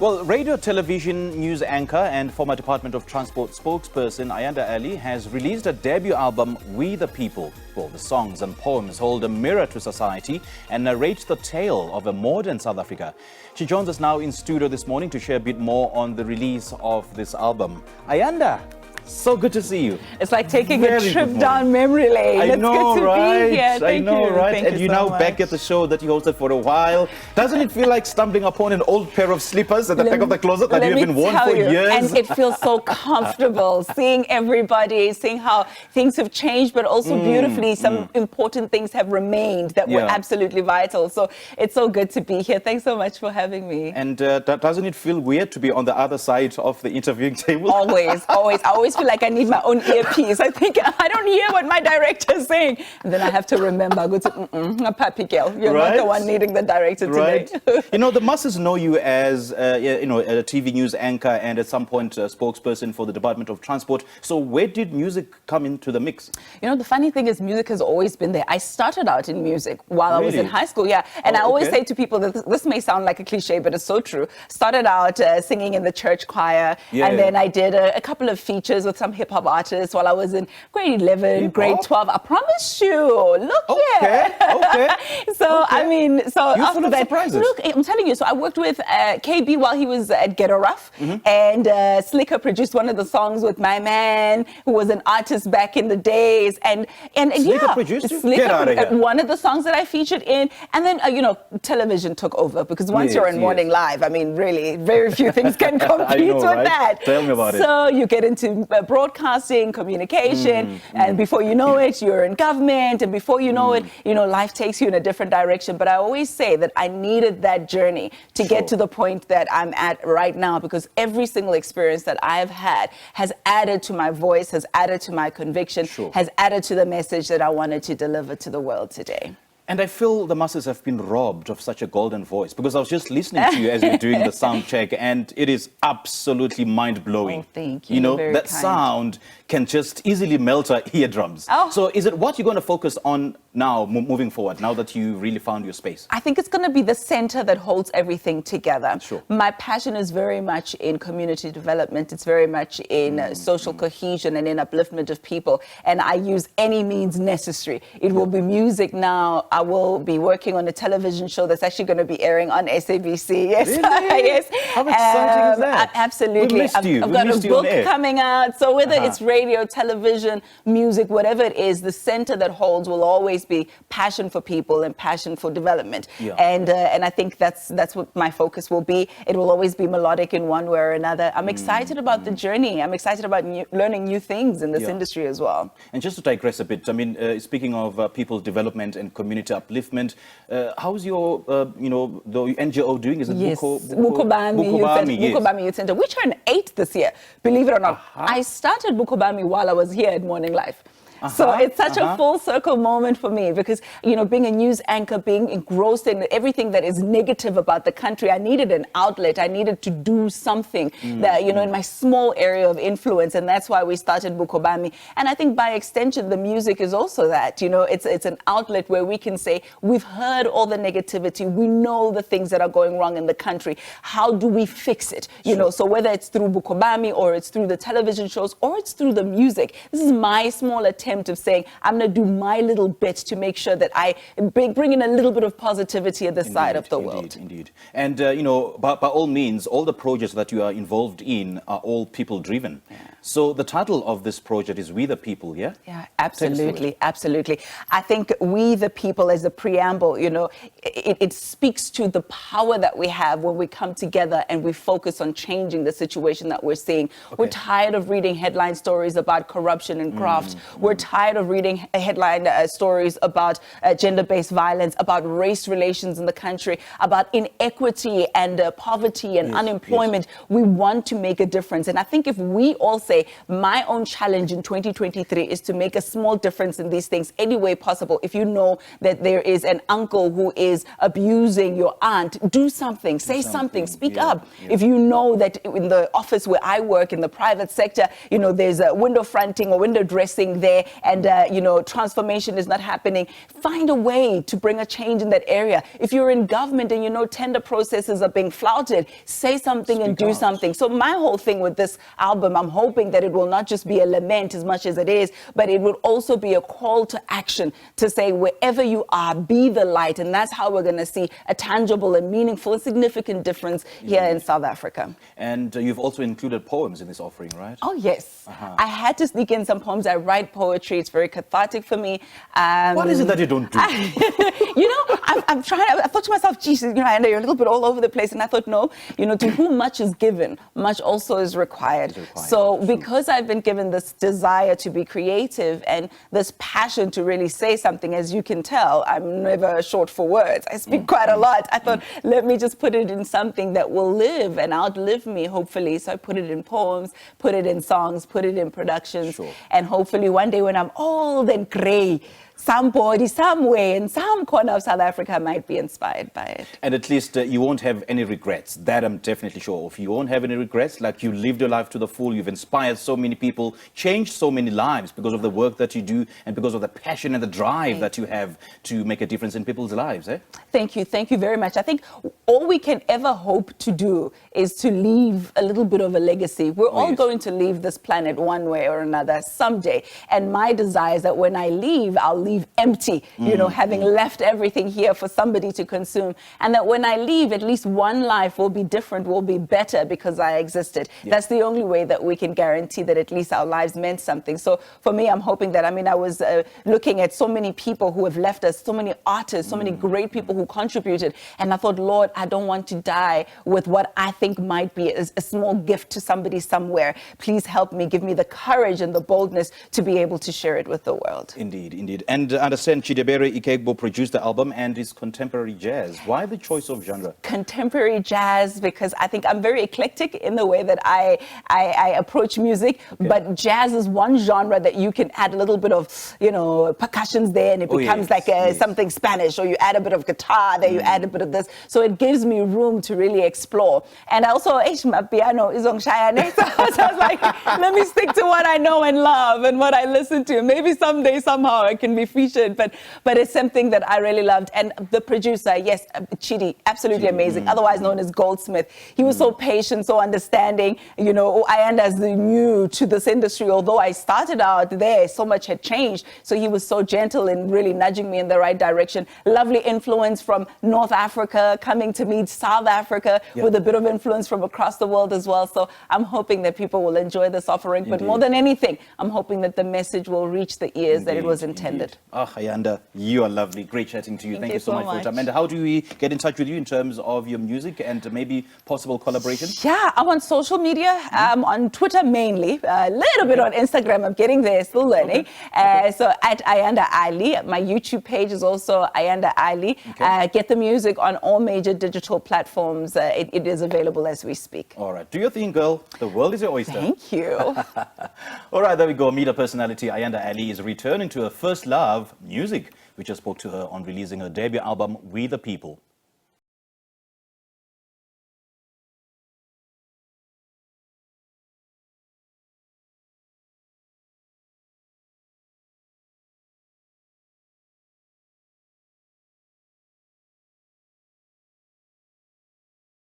Well, radio, television, news anchor and former Department of Transport spokesperson Ayanda Allie has released a debut album, We the People. Well, the songs and poems hold a mirror to society and narrate the tale of a modern South Africa. She joins us now in studio this morning to share a bit more on the release of this album. Ayanda, so good to see you. It's like taking a trip down memory lane. I know, good to right? be here. Thank you. Right? Thank And you you're so now back much. at the show that you hosted for a while. Doesn't it feel like stumbling upon an old pair of slippers at the back of the closet that you've been worn for years? And it feels so comfortable seeing everybody, seeing how things have changed, but also beautifully some important things have remained that were absolutely vital. So it's so good to be here. Thanks so much for having me. And doesn't it feel weird to be on the other side of the interviewing table? Always, always. I always feel like I need my own earpiece. I think I don't hear what my director is saying. And then I have to remember, go to Papi girl. You're not the one needing the director today. You know, the masses know you as, a TV news anchor and at some point a spokesperson for the Department of Transport. So where did music come into the mix? You know, the funny thing is music has always been there. I started out in music while I was in high school, And I always say to people that this may sound like a cliche, but it's so true. Started out singing in the church choir. And then I did a couple of features with some hip hop artists while I was in grade 11, grade 12. I promise you. Look here. So, I mean, so You're after that, look, I'm telling you, so I worked with KB while he was at Ghetto Rough. And Slicker produced one of the songs with my man, who was an artist back in the days. And Slicker produced you? Get out of here. One of the songs that I featured in. And then, television took over because once you're in Morning Live, I mean, really, very few things can compete with that. Tell me about it. So you get into broadcasting, communication, and before you know it, you're in government, and before you know it, life takes you in a different direction. But I always say that I needed that journey to get to the point that I'm at right now, because every single experience that I've had has added to my voice, has added to my conviction, has added to the message that I wanted to deliver to the world today. And I feel the masses have been robbed of such a golden voice, because I was just listening to you as you're doing the sound check, and it is absolutely mind-blowing. Oh, thank you. You know, Very that kind. sound can just easily melt our eardrums. So is it what you're going to focus on now, moving forward, now that you really found your space? I think it's going to be the center that holds everything together. My passion is very much in community development. It's very much in social cohesion and in upliftment of people. And I use any means necessary. It will be music now. I will be working on a television show that's actually going to be airing on SABC. Yes. Really? Yes. How exciting is that? Absolutely. We missed you. I've got a book coming out. So whether it's radio, television, music, whatever it is, the center that holds will always be passion for people and passion for development. And I think that's what my focus will be. It will always be melodic in one way or another. I'm excited about the journey. I'm excited about learning new things in this industry as well. And just to digress a bit, I mean, speaking of people's development and community upliftment, how's your, the NGO doing? Is it Bukobami Youth Center? We turned 8 this year, believe it or not. I started Bukobami while I was here at Morning Life. So it's such a full circle moment for me, because, being a news anchor, being engrossed in everything that is negative about the country, I needed an outlet. I needed to do something that, in my small area of influence. And that's why we started Bukobami. And I think by extension, the music is also that, it's an outlet where we can say, we've heard all the negativity. We know the things that are going wrong in the country. How do we fix it? So whether it's through Bukobami or it's through the television shows or it's through the music, this is my small attempt of saying, I'm going to do my little bit to make sure that I bring in a little bit of positivity at this side of the world. Indeed. And, by all means, all the projects that you are involved in are all people-driven. So the title of this project is We the People, yeah? Yeah, absolutely, absolutely. I think We the People, as a preamble, it speaks to the power that we have when we come together and we focus on changing the situation that we're seeing. We're tired of reading headline stories about corruption and graft. We're tired of reading headline stories about gender-based violence, about race relations in the country, about inequity and poverty and unemployment. We want to make a difference. And I think if we all say, my own challenge in 2023 is to make a small difference in these things any way possible. If you know that there is an uncle who is abusing your aunt, do something, say something, speak up. If you know that in the office where I work, in the private sector, there's a window fronting or window dressing there, and transformation is not happening, find a way to bring a change in that area. If you're in government and tender processes are being flouted, say something and do something. So my whole thing with this album, I'm hoping that it will not just be a lament as much as it is, but it will also be a call to action to say, wherever you are, be the light. And that's how we're going to see a tangible and meaningful and significant difference here in South Africa. And you've also included poems in this offering, right? Oh, yes. I had to sneak in some poems. I write poetry. It's very cathartic for me. What is it that you don't do? I'm trying. I thought to myself, Jesus, Ayanda, you're a little bit all over the place. And I thought, no, to whom much is given, much also is required. So because I've been given this desire to be creative and this passion to really say something, as you can tell, I'm never short for words. I speak quite a lot. I thought, let me just put it in something that will live and outlive me, hopefully. So I put it in poems, put it in songs, put it in productions. And hopefully one day when I'm old and gray, somebody, somewhere, in some corner of South Africa might be inspired by it. And at least you won't have any regrets. That I'm definitely sure of. You won't have any regrets. Like, you lived your life to the full. You've inspired so many people, changed so many lives because of the work that you do and because of the passion and the drive that you have to make a difference in people's lives. Thank you. Thank you very much. I think all we can ever hope to do is to leave a little bit of a legacy. We're all going to leave this planet one way or another someday. And my desire is that when I leave, I'll leave empty, having left everything here for somebody to consume. And that when I leave, at least one life will be different, will be better because I existed. That's the only way that we can guarantee that at least our lives meant something. So for me, I'm hoping that, I was looking at so many people who have left us, so many artists, so many great people who contributed. And I thought, Lord, I don't want to die with what I think might be a small gift to somebody somewhere. Please help me, give me the courage and the boldness to be able to share it with the world. Indeed, indeed. And I understand Chidebere Ikegbo produced the album and is contemporary jazz. Why the choice of genre? Contemporary jazz, because I think I'm very eclectic in the way that I approach music. But jazz is one genre that you can add a little bit of, percussions there, and it becomes something Spanish, or you add a bit of guitar there, you add a bit of this. So it gives me room to really explore. And also, my piano is on Shayane. So I was like, let me stick to what I know and love and what I listen to. Maybe someday, somehow, I can be featured, but it's something that I really loved. And the producer, yes, Chidi, absolutely amazing, otherwise known as Goldsmith. He was so patient, so understanding. Ayanda is new to this industry. Although I started out there, so much had changed. So he was so gentle in really nudging me in the right direction. Lovely influence from North Africa, coming to meet South Africa with a bit of influence from across the world as well. So I'm hoping that people will enjoy this offering. But more than anything, I'm hoping that the message will reach the ears that it was intended. Ayanda, you are lovely. Great chatting to you. Thank you so much for your time. And how do we get in touch with you in terms of your music and maybe possible collaboration? Yeah, I'm on social media. On Twitter mainly. A little bit on Instagram. I'm getting there, still learning. So at Ayanda Allie. My YouTube page is also Ayanda Allie. Get the music on all major digital platforms. It is available as we speak. All right. Do your thing, girl. The world is your oyster. Thank you. All right, there we go. Media personality Ayanda Allie is returning to her first love, music. We just spoke to her on releasing her debut album, We the People.